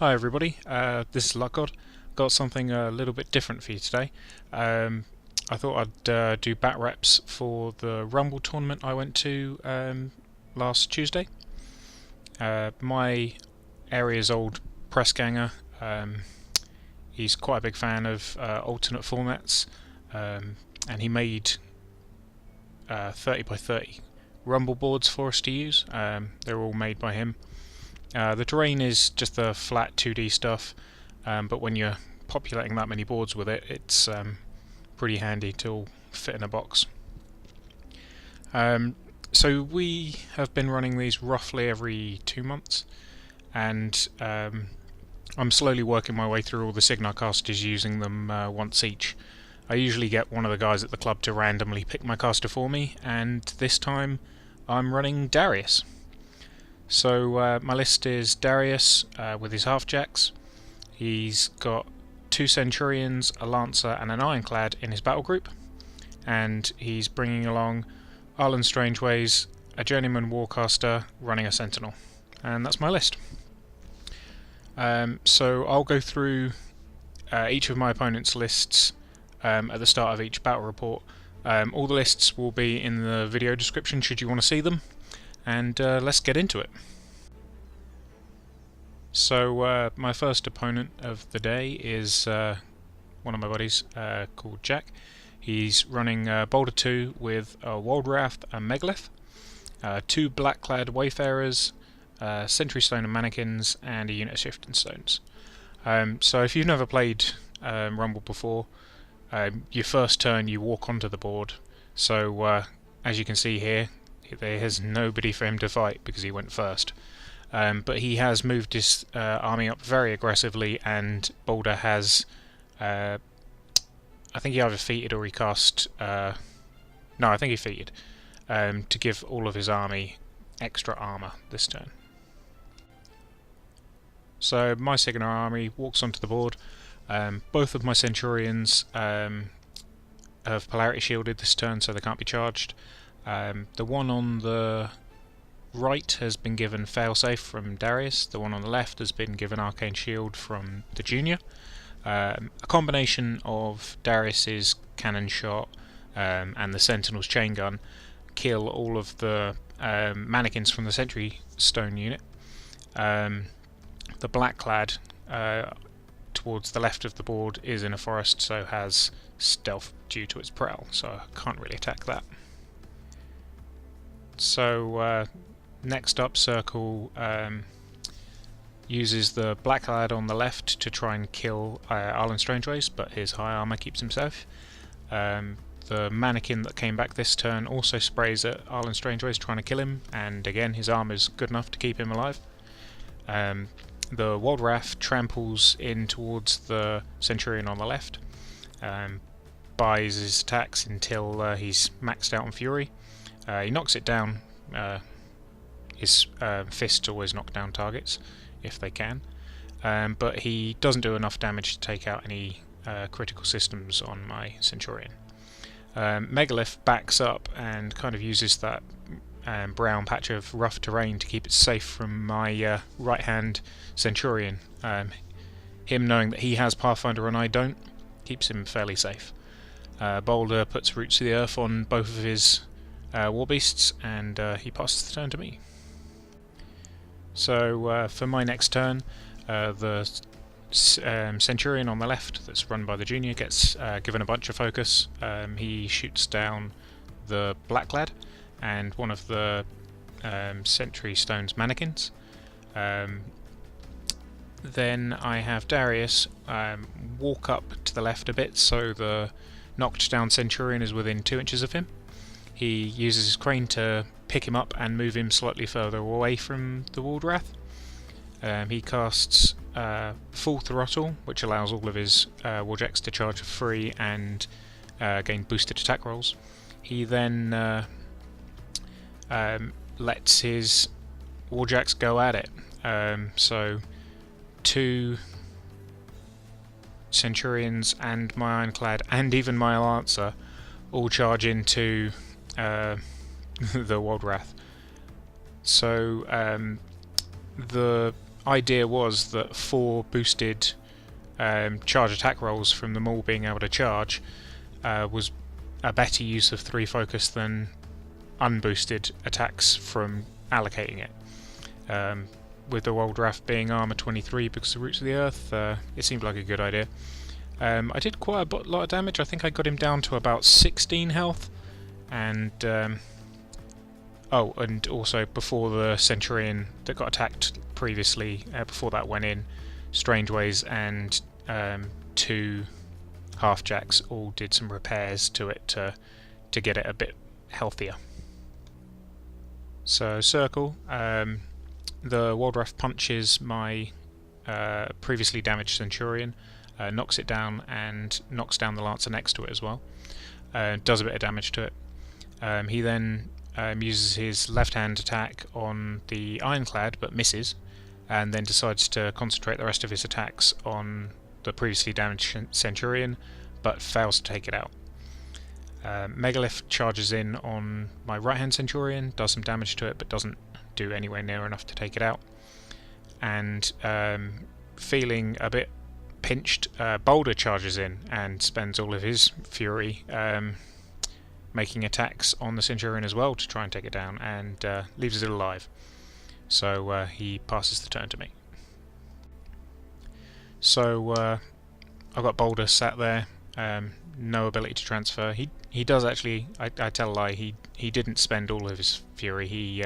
Hi everybody, this is Luckgod. Got something a little bit different for you today. I thought I'd do bat reps for the Rumble tournament I went to last Tuesday. My area's old press ganger, he's quite a big fan of alternate formats, and he made 30 by 30 Rumble boards for us to use. They're all made by him. The terrain is just the flat 2D stuff, but when you're populating that many boards with it, it's pretty handy to all fit in a box. So we have been running these roughly every 2 months, and I'm slowly working my way through all the Signar casters using them once each. I usually get one of the guys at the club to randomly pick my caster for me, and this time I'm running Darius. So my list is Darius with his Halfjacks. He's got 2 Centurions, a Lancer and an Ironclad in his Battlegroup, and he's bringing along Arlan Strangewayes, a Journeyman Warcaster running a Sentinel, and that's my list. So I'll go through each of my opponent's lists at the start of each battle report. All the lists will be in the video description should you want to see them. And let's get into it. So my first opponent of the day is one of my buddies called Jack. He's running Baldur 2 with a Woldwrath and Megalith, 2 Blackclad Wayfarers, Sentry Stone and Mannikins, and a unit of Shifting Stones. So if you've never played Rumble before, your first turn you walk onto the board. So as you can see here, there's nobody for him to fight because he went first. But he has moved his army up very aggressively, and Baldur has, I think he either feated or he cast, no, I think he feated, to give all of his army extra armour this turn. So my Signar army walks onto the board. Both of my Centurions have polarity shielded this turn, so they can't be charged. The one on the right has been given failsafe from Darius, the one on the left has been given arcane shield from the junior. A combination of Darius's cannon shot and the Sentinel's chain gun kill all of the Mannikins from the Sentry stone unit. The Blackclad towards the left of the board is in a forest, so has stealth due to its prowl, so I can't really attack that. So next up, Circle uses the Blackclad on the left to try and kill Arlan Strangewayes, but his high armour keeps him safe. The Mannikin that came back this turn also sprays at Arlan Strangewayes trying to kill him, and again his armour's good enough to keep him alive. The Woldwrath tramples in towards the Centurion on the left, buys his attacks until he's maxed out on Fury. He knocks it down. His fists always knock down targets if they can, but he doesn't do enough damage to take out any critical systems on my Centurion. Megalith backs up and kind of uses that brown patch of rough terrain to keep it safe from my right hand Centurion. Him knowing that he has Pathfinder and I don't keeps him fairly safe. Baldur puts Roots of the Earth on both of his war beasts, and he passes the turn to me. So for my next turn, the Centurion on the left that's run by the junior gets given a bunch of focus. He shoots down the Blackclad and one of the Sentry Stone's Mannikins. Then I have Darius walk up to the left a bit, so the knocked down Centurion is within 2 inches of him. He uses his crane to pick him up and move him slightly further away from the Woldwrath. He casts Full Throttle, which allows all of his Warjacks to charge for free and gain boosted attack rolls. He then lets his Warjacks go at it. So 2 Centurions and my Ironclad and even my Lancer all charge into the Woldwrath. So the idea was that 4 boosted charge attack rolls from them all being able to charge was a better use of 3 focus than unboosted attacks from allocating it. With the Woldwrath being armor 23 because of Roots of the Earth, it seemed like a good idea. I did quite a lot of damage. I think I got him down to about 16 health, and oh, and also before the Centurion that got attacked previously, before that went in, Strangewayes and 2 Halfjacks all did some repairs to it to get it a bit healthier. So circle, the Woldwrath punches my previously damaged Centurion, knocks it down and knocks down the Lancer next to it as well. Does a bit of damage to it. He then uses his left hand attack on the Ironclad but misses, and then decides to concentrate the rest of his attacks on the previously damaged Centurion but fails to take it out. Megalith charges in on my right hand Centurion, does some damage to it but doesn't do anywhere near enough to take it out. And feeling a bit pinched, Baldur charges in and spends all of his fury making attacks on the Centurion as well to try and take it down, and leaves it alive. So he passes the turn to me. So I've got Baldur sat there, no ability to transfer. He does actually, I tell a lie, he didn't spend all of his fury. He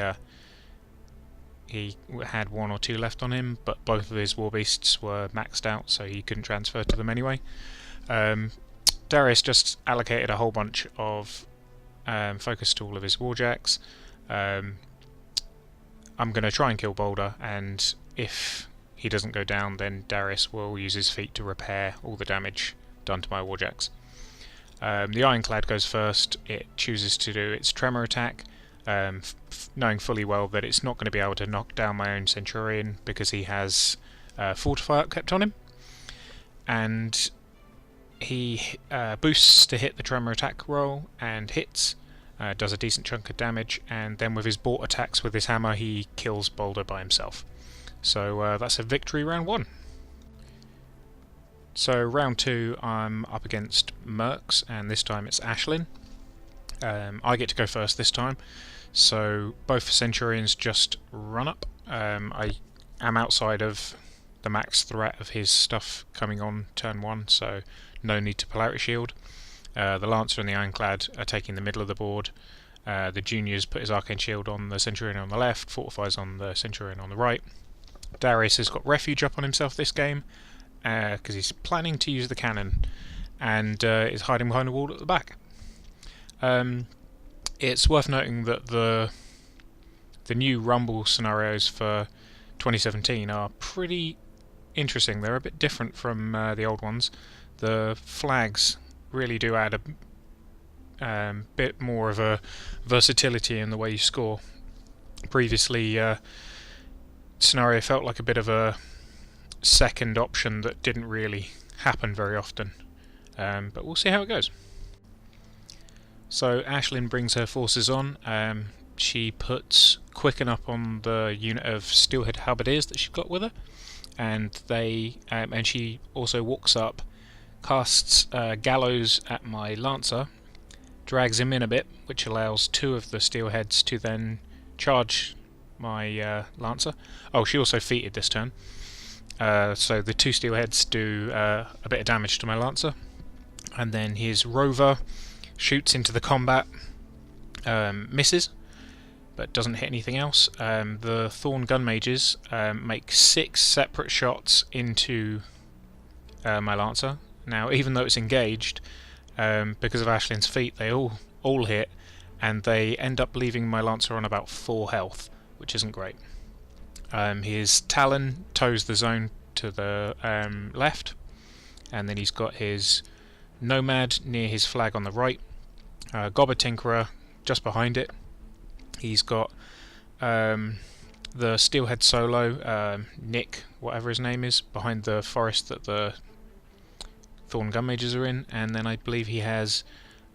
had 1 or 2 left on him, but both of his war beasts were maxed out, so he couldn't transfer to them anyway. Darius just allocated a whole bunch of focus to all of his warjacks. I'm going to try and kill Baldur, and if he doesn't go down, then Darius will use his feet to repair all the damage done to my warjacks. The Ironclad goes first. It chooses to do its tremor attack, knowing fully well that it's not going to be able to knock down my own Centurion because he has Fortify upkept on him, and he boosts to hit the tremor attack roll and hits, does a decent chunk of damage, and then with his bought attacks with his hammer he kills Baldur by himself. So that's a victory round 1. So round 2 I'm up against Mercs, and this time it's Ashlynn. I get to go first this time, so both Centurions just run up. I am outside of the max threat of his stuff coming on turn 1, so no need to Polarity Shield. The Lancer and the Ironclad are taking the middle of the board. The Juniors put his Arcane Shield on the Centurion on the left, fortifies on the Centurion on the right. Darius has got Refuge up on himself this game, because he's planning to use the cannon, and is hiding behind a wall at the back. It's worth noting that the new Rumble scenarios for 2017 are pretty interesting. They're a bit different from the old ones. The flags really do add a bit more of a versatility in the way you score. Previously, scenario felt like a bit of a second option that didn't really happen very often, but we'll see how it goes. So Ashlynn brings her forces on. She puts Quicken up on the unit of Steelhead Halberdiers that she's got with her, and and she also walks up, casts Gallows at my Lancer, drags him in a bit, which allows 2 of the Steelheads to then charge my Lancer. Oh, she also feated this turn. So the 2 Steelheads do a bit of damage to my Lancer, and then his Rover shoots into the combat, misses, but doesn't hit anything else. The Thorn Gun Mages make 6 separate shots into my Lancer. Now, even though it's engaged, because of Ashlynn's feat, they all hit, and they end up leaving my Lancer on about 4 health, which isn't great. His Talon tows the zone to the left, and then he's got his Nomad near his flag on the right, Gobber Tinkerer just behind it. He's got the Steelhead Solo, Nick, whatever his name is, behind the forest that the Thorn Gun Mages are in, and then I believe he has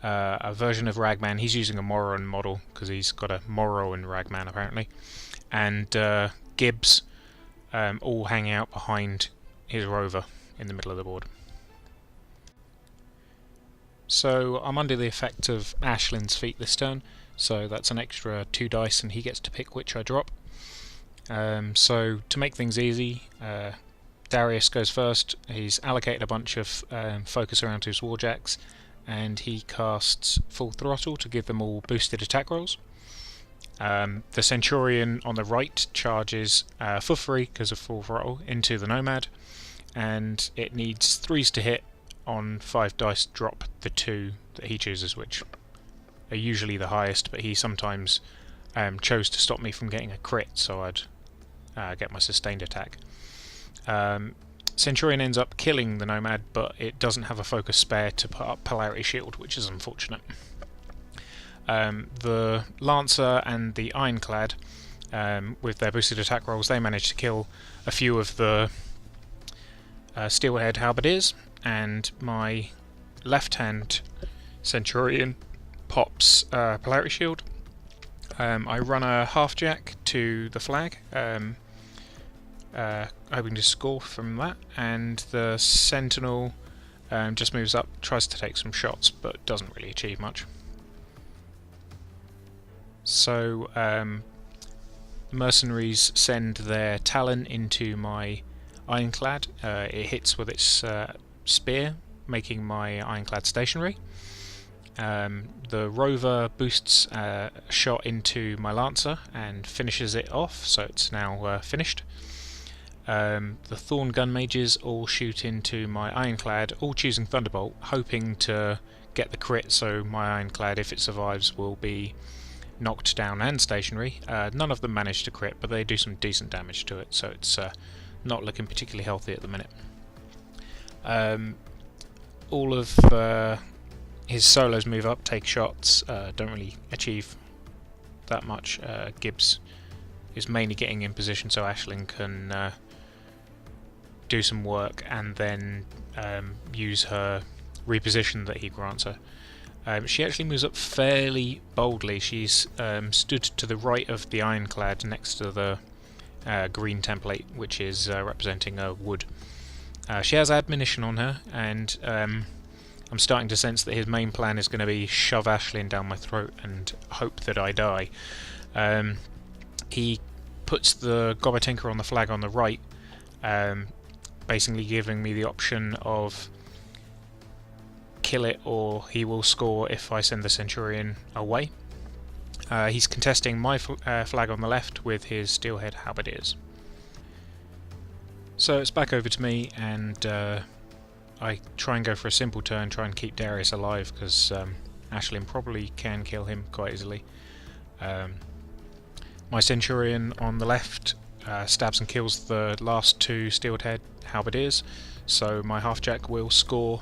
a version of Ragman. He's using a Morrowan model because he's got a Morrowan Ragman apparently, and Gibbs all hanging out behind his rover in the middle of the board. So I'm under the effect of Ashlynn's feat this turn, so that's an extra 2 dice and he gets to pick which I drop. So to make things easy, Darius goes first. He's allocated a bunch of focus around his Warjacks, and he casts Full Throttle to give them all boosted attack rolls. The Centurion on the right charges for free because of Full Throttle into the Nomad, and it needs 3s to hit on 5 dice drop the 2 that he chooses, which are usually the highest, but he sometimes chose to stop me from getting a crit, so I'd get my sustained attack. Centurion ends up killing the Nomad, but it doesn't have a focus spare to put up Polarity Shield, which is unfortunate. The Lancer and the Ironclad, with their boosted attack rolls, they manage to kill a few of the Steelhead Halberdiers, and my left-hand Centurion pops Polarity Shield. I run a Halfjack to the flag, hoping to score from that, and the Sentinel just moves up, tries to take some shots, but doesn't really achieve much. So mercenaries send their Talon into my Ironclad. It hits with its spear, making my Ironclad stationary. The rover boosts a shot into my Lancer and finishes it off, so it's now finished. The Thorn Gun Mages all shoot into my Ironclad, all choosing Thunderbolt, hoping to get the crit, so my Ironclad, if it survives, will be knocked down and stationary. None of them manage to crit, but they do some decent damage to it, so it's not looking particularly healthy at the minute. All of his solos move up, take shots, don't really achieve that much. Gibbs is mainly getting in position so Ashlynn can do some work and then use her reposition that he grants her. She actually moves up fairly boldly. She's stood to the right of the Ironclad next to the green template, which is representing a wood. She has admonition on her, and I'm starting to sense that his main plan is going to be shove Ashlynn down my throat and hope that I die. He puts the Gobber-Tinker on the flag on the right, basically giving me the option of kill it or he will score if I send the Centurion away. He's contesting my flag on the left with his Steelhead Halberdiers. So it's back over to me, and I try and go for a simple turn, try and keep Darius alive, because Ashlynn probably can kill him quite easily. My Centurion on the left stabs and kills the last 2 Steelhead Halberdiers, so my Halfjack will score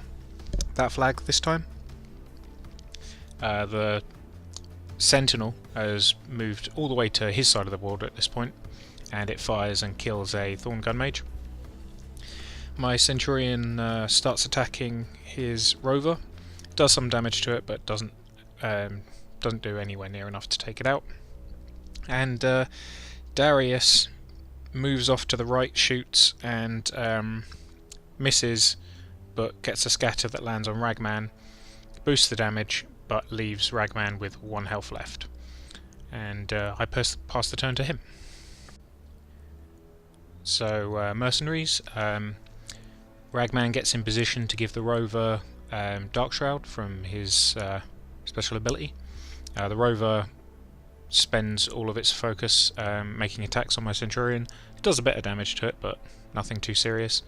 that flag this time. The Sentinel has moved all the way to his side of the board at this point, and it fires and kills a Thorn Gun Mage. My Centurion starts attacking his rover, does some damage to it, but doesn't do anywhere near enough to take it out. And Darius moves off to the right, shoots, and misses, but gets a scatter that lands on Ragman, boosts the damage, but leaves Ragman with 1 health left. And I pass the turn to him. So mercenaries, Ragman gets in position to give the rover Dark Shroud from his special ability. The rover spends all of its focus making attacks on my Centurion. It does a bit of damage to it, but nothing too serious.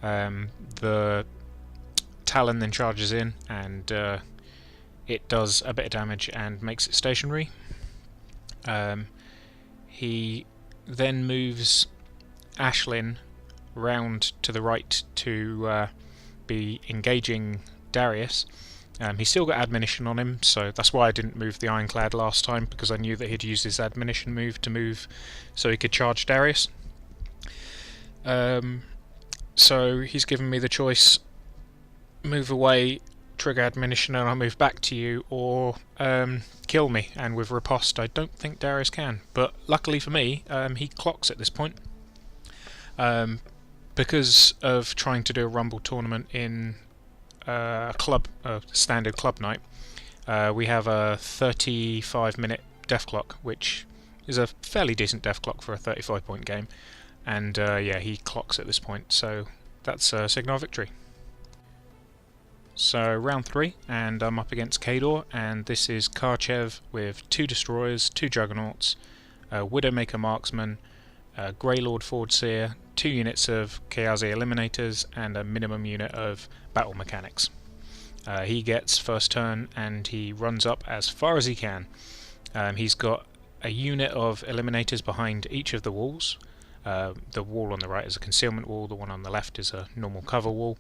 The Talon then charges in, and it does a bit of damage and makes it stationary. He then moves Ashlynn round to the right to be engaging Darius. He's still got admonition on him, so that's why I didn't move the Ironclad last time, because I knew that he'd use his admonition move to move so he could charge Darius. So he's given me the choice: move away, trigger admonition, and I'll move back to you, or kill me. And with riposte, I don't think Darius can, but luckily for me, he clocks at this point. Because of trying to do a Rumble tournament in a standard club night, we have a 35-minute death clock, which is a fairly decent death clock for a 35-point game. And yeah, he clocks at this point, so that's a signal victory. So round 3, and I'm up against Khador, and this is Karchev with 2 destroyers, 2 juggernauts, a Widowmaker marksman, a Greylord Forge Seer, 2 units of Kayazi eliminators, and a minimum unit of battle mechanics. He gets first turn, and he runs up as far as he can. He's got a unit of eliminators behind each of the walls. The wall on the right is a concealment wall, the one on the left is a normal cover wall,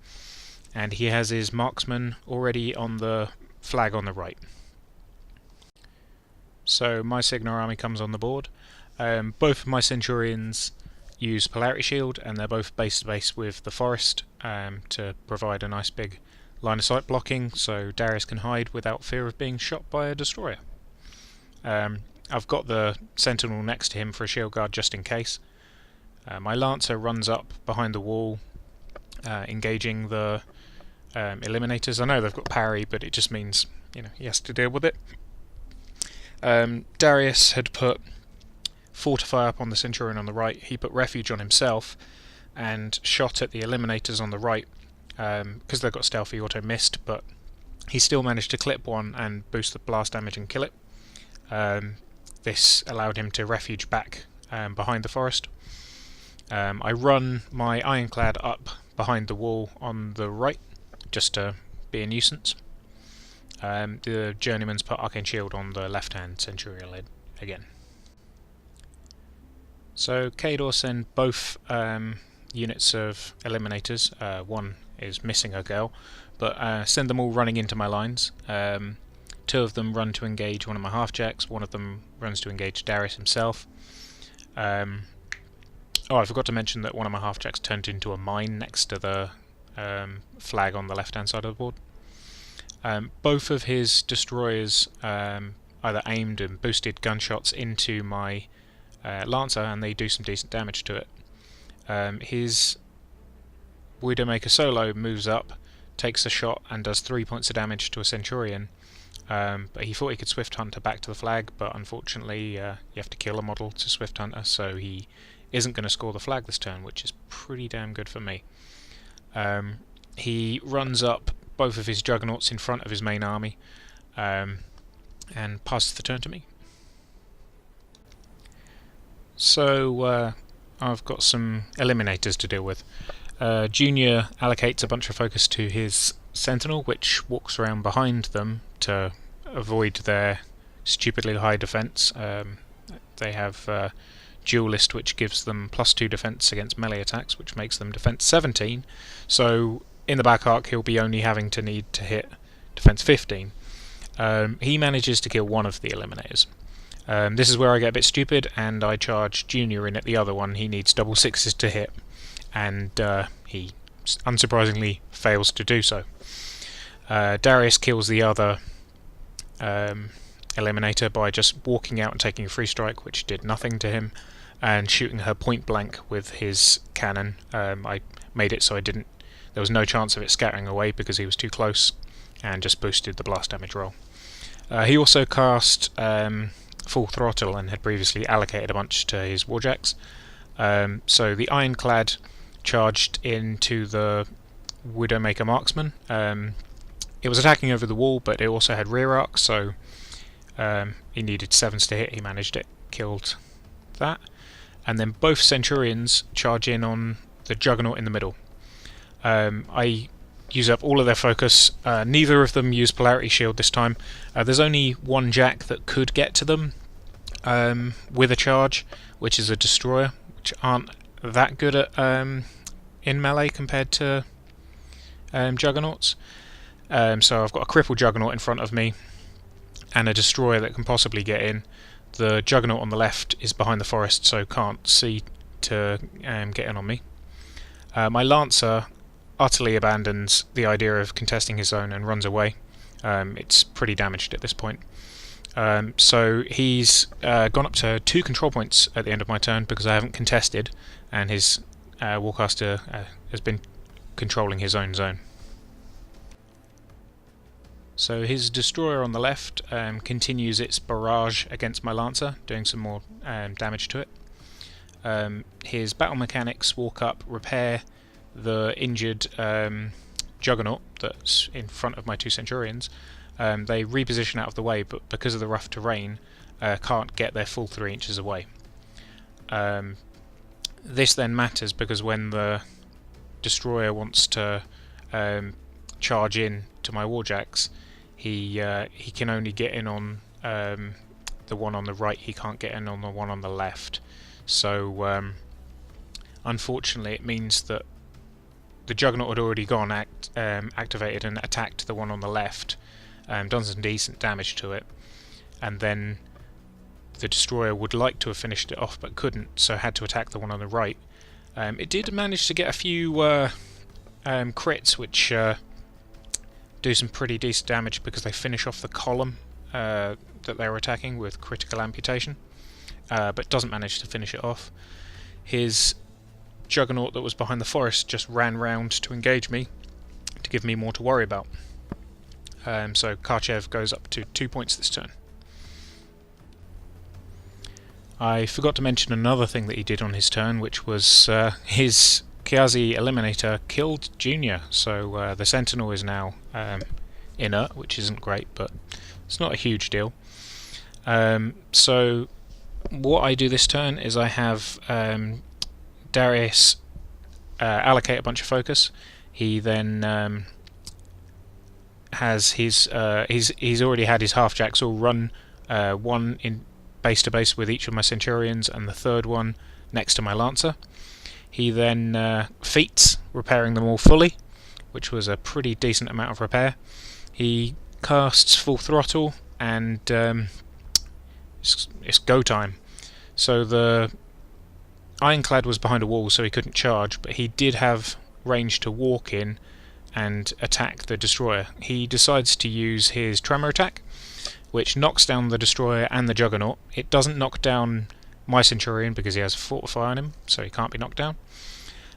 and he has his marksman already on the flag on the right. So my Signar army comes on the board. Both of my Centurions use Polarity Shield, and they're both base to base with the forest to provide a nice big line of sight blocking, so Darius can hide without fear of being shot by a destroyer. I've got the Sentinel next to him for a shield guard just in case. My Lancer runs up behind the wall, engaging the eliminators. I know they've got parry, but it just means, you know, he has to deal with it. Darius had put Fortify up on the Centurion on the right. He put Refuge on himself and shot at the eliminators on the right. Because they've got stealthy, auto missed, but he still managed to clip one and boost the blast damage and kill it. This allowed him to refuge back behind the forest. I run my Ironclad up behind the wall on the right, just to be a nuisance. The Journeyman's put Arcane Shield on the left-hand Centurion lid again. So Khador send both units of eliminators. One is missing a girl, but send them all running into my lines. 2 of them run to engage one of my Halfjacks, one of them runs to engage Darius himself. Oh, I forgot to mention that one of my Halfjacks turned into a mine next to the flag on the left-hand side of the board. Both of his destroyers either aimed and boosted gunshots into my Lancer, and they do some decent damage to it. His Widowmaker solo moves up, takes a shot, and does 3 points of damage to a Centurion. But he thought he could Swift Hunter back to the flag, but unfortunately you have to kill a model to Swift Hunter, so he isn't going to score the flag this turn, which is pretty damn good for me. He runs up both of his Juggernauts in front of his main army, and passes the turn to me. So I've got some eliminators to deal with. Junior allocates a bunch of focus to his Sentinel, which walks around behind them to avoid their stupidly high defense. They have Duelist, which gives them +2 defense against melee attacks, which makes them defense 17. So in the back arc he'll be only having to need to hit defense 15. He manages to kill one of the eliminators. This is where I get a bit stupid, and I charge Junior in at the other one. He needs double 6s to hit, and he unsurprisingly fails to do so. Darius kills the other eliminator by just walking out and taking a free strike, which did nothing to him, and shooting her point blank with his cannon. I made it so there was no chance of it scattering away because he was too close, and just boosted the blast damage roll. He also cast Full Throttle and had previously allocated a bunch to his Warjacks. So the Ironclad charged into the Widowmaker marksman. It was attacking over the wall, but it also had rear arc, so he needed 7s to hit. He managed it, killed that. And then both Centurions charge in on the Juggernaut in the middle. I use up all of their focus. Neither of them use Polarity Shield this time. There's only one Jack that could get to them with a charge, which is a Destroyer, which aren't that good at in melee compared to Juggernauts. So I've got a crippled Juggernaut in front of me and a Destroyer that can possibly get in. The Juggernaut on the left is behind the forest, so can't see to get in on me. My Lancer utterly abandons the idea of contesting his zone and runs away. It's pretty damaged at this point. So he's gone up to 2 control points at the end of my turn because I haven't contested, and his Warcaster has been controlling his own zone. So his destroyer on the left continues its barrage against my Lancer, doing some more damage to it. His battle mechanics walk up, repair the injured Juggernaut that's in front of my two Centurions. They reposition out of the way, but because of the rough terrain, can't get their full 3 inches away. This then matters because when the destroyer wants to charge in to my Warjacks, he can only get in on the one on the right. He can't get in on the one on the left. So unfortunately, it means that the Juggernaut had already gone activated and attacked the one on the left, done some decent damage to it, and then the destroyer would like to have finished it off but couldn't, so had to attack the one on the right. It did manage to get a few crits, which do some pretty decent damage because they finish off the column that they were attacking with critical amputation, but doesn't manage to finish it off. His Juggernaut that was behind the forest just ran round to engage me to give me more to worry about. So Karchev goes up to 2 points this turn. I forgot to mention another thing that he did on his turn, which was his Kiazi Eliminator killed Junior, so the Sentinel is now inert, which isn't great, but it's not a huge deal. So what I do this turn is I have Darius allocate a bunch of focus. He then has his he's already had his Halfjacks all run, one in base to base with each of my Centurions and the third one next to my Lancer. He then feats, repairing them all fully, which was a pretty decent amount of repair. He casts full throttle and it's go time. So the Ironclad was behind a wall, so he couldn't charge, but he did have range to walk in and attack the destroyer. He decides to use his tremor attack, which knocks down the destroyer and the Juggernaut. It doesn't knock down my Centurion because he has Fortify on him, so he can't be knocked down.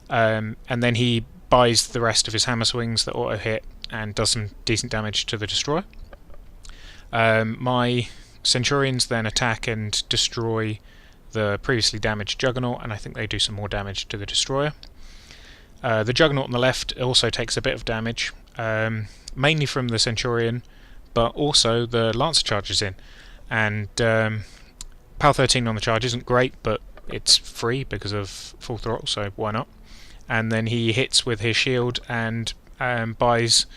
And then he buys the rest of his hammer swings that auto hit and does some decent damage to the destroyer. My Centurions then attack and destroy the previously damaged Juggernaut, and I think they do some more damage to the destroyer. The Juggernaut on the left also takes a bit of damage, mainly from the Centurion, but also the Lancer charges in, and PAL 13 on the charge isn't great, but it's free because of full throttle, so why not? And then he hits with his shield and buys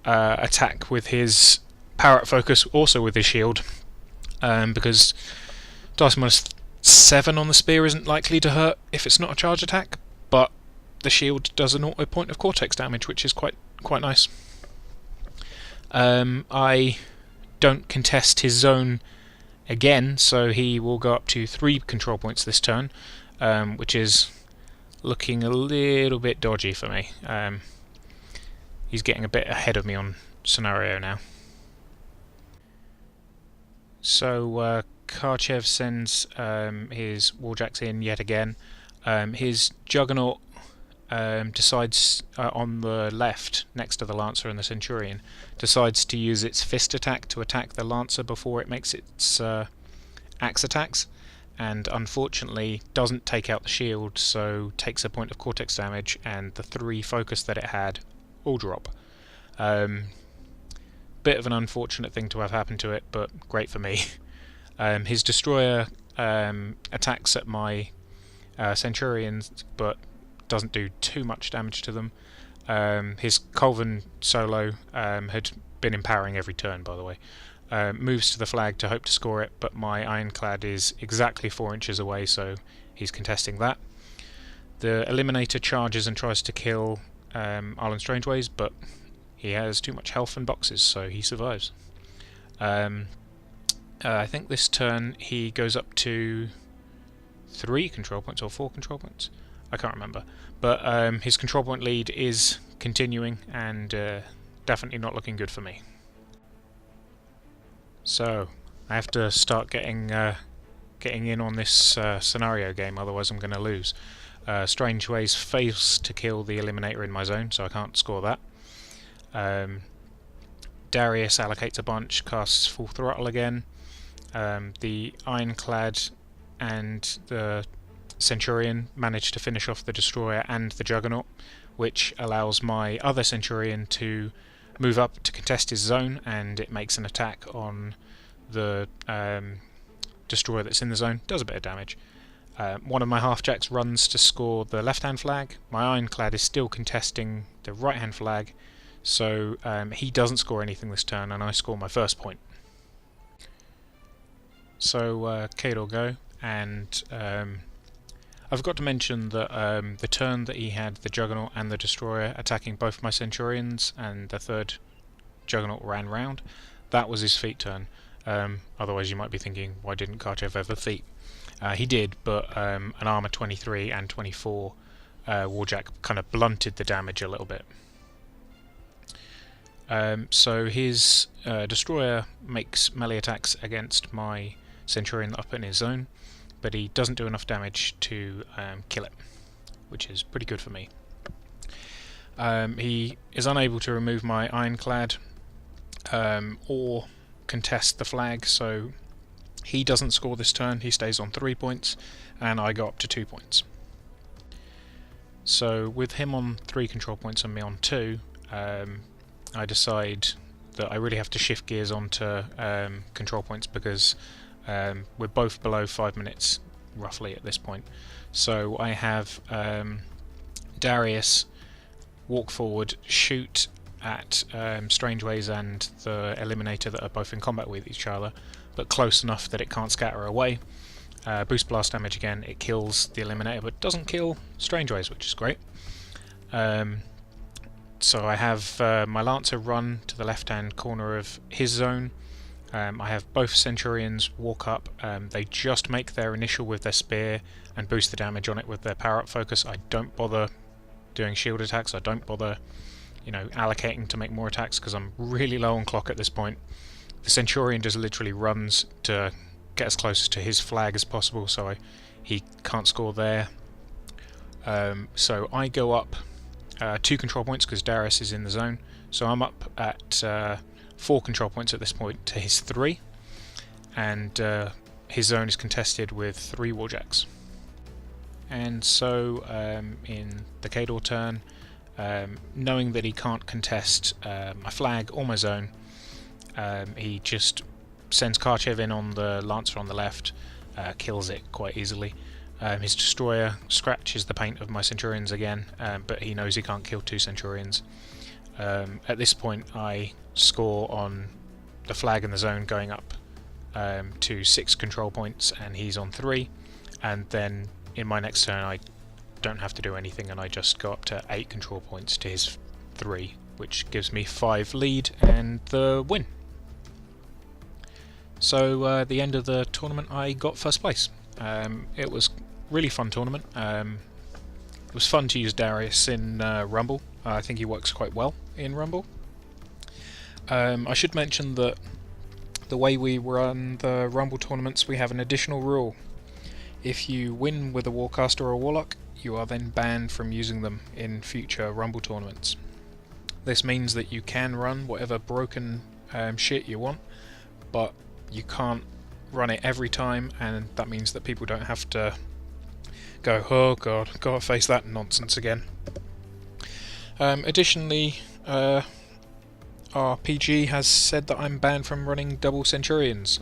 attack with his power up focus, also with his shield, because dice -7 on the spear isn't likely to hurt if it's not a charge attack, but the shield does an auto point of Cortex damage, which is quite nice. I don't contest his zone again, so he will go up to 3 control points this turn, which is looking a little bit dodgy for me. He's getting a bit ahead of me on scenario now. So Karchev sends his Warjacks in yet again. His Juggernaut decides on the left, next to the Lancer and the Centurion, decides to use its fist attack to attack the Lancer before it makes its axe attacks, and unfortunately doesn't take out the shield, so takes a point of Cortex damage, and the 3 focus that it had all drop. Bit of an unfortunate thing to have happened to it, but great for me. His destroyer attacks at my Centurions, but doesn't do too much damage to them. His Colvin solo had been empowering every turn, by the way. Moves to the flag to hope to score it, but my Ironclad is exactly 4 inches away, so he's contesting that. The Eliminator charges and tries to kill Arlan Strangewayes, but he has too much health and boxes, so he survives. I think this turn he goes up to 3 control points or 4 control points. I can't remember, but his control point lead is continuing and definitely not looking good for me. So I have to start getting in on this scenario game, otherwise I'm going to lose. Strangewayes fails to kill the Eliminator in my zone, so I can't score that. Darius allocates a bunch, casts Full Throttle again. The Ironclad and the Centurion manage to finish off the Destroyer and the Juggernaut, which allows my other Centurion to move up to contest his zone, and it makes an attack on the Destroyer that's in the zone. Does a bit of damage. One of my Halfjacks runs to score the left-hand flag. My Ironclad is still contesting the right-hand flag, so he doesn't score anything this turn, and I score my first point. So Cador go, and I forgot to mention that the turn that he had the Juggernaut and the Destroyer attacking both my Centurions, and the third Juggernaut ran round, that was his feat turn. Otherwise you might be thinking, why didn't Karchev ever feat? He did, but an armor 23 and 24 Warjack kind of blunted the damage a little bit. So his Destroyer makes melee attacks against my Centurion that I put in his zone, but he doesn't do enough damage to kill it, which is pretty good for me. He is unable to remove my Ironclad or contest the flag, so he doesn't score this turn. He stays on 3 points, and I go up to 2 points. So with him on 3 control points and me on 2, I decide that I really have to shift gears onto control points, because we're both below 5 minutes roughly at this point. So I have Darius walk forward, shoot at Strangewayes and the Eliminator that are both in combat with each other, but close enough that it can't scatter away. Boost blast damage again, it kills the Eliminator but doesn't kill Strangewayes, which is great. So I have my Lancer run to the left hand corner of his zone. I have both Centurions walk up. They just make their initial with their spear and boost the damage on it with their power up focus. I don't bother doing shield attacks. I don't bother, allocating to make more attacks, because I'm really low on clock at this point. The Centurion just literally runs to get as close to his flag as possible, so he can't score there. So I go up 2 control points because Darius is in the zone. So I'm up at 4 control points at this point to his 3, and his zone is contested with 3 Warjacks. And so in the Cador turn, knowing that he can't contest my flag or my zone, he just sends Karchev in on the Lancer on the left, kills it quite easily. His Destroyer scratches the paint of my Centurions again, but he knows he can't kill 2 Centurions. At this point I score on the flag and the zone, going up to 6 control points, and he's on 3, and then in my next turn I don't have to do anything, and I just go up to 8 control points to his 3, which gives me 5 lead and the win. So at the end of the tournament I got first place. It was a really fun tournament. It was fun to use Darius in Rumble. I think he works quite well in Rumble. I should mention that the way we run the Rumble tournaments, we have an additional rule. If you win with a Warcaster or a Warlock, you are then banned from using them in future Rumble tournaments. This means that you can run whatever broken shit you want, but you can't run it every time, and that means that people don't have to go, oh god, gotta face that nonsense again. Additionally, our PG has said that I'm banned from running double Centurions.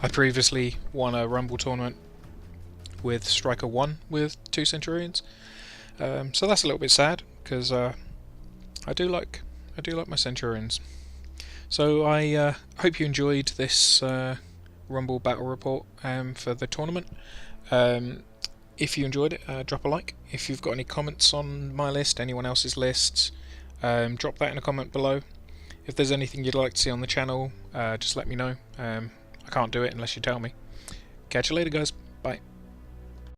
I previously won a Rumble tournament with Striker 1 with 2 Centurions, so that's a little bit sad, because I do like my Centurions. So I hope you enjoyed this Rumble battle report for the tournament. If you enjoyed it, drop a like. If you've got any comments on my list, anyone else's lists, drop that in a comment below. If there's anything you'd like to see on the channel, just let me know. I can't do it unless you tell me. Catch you later, guys. Bye.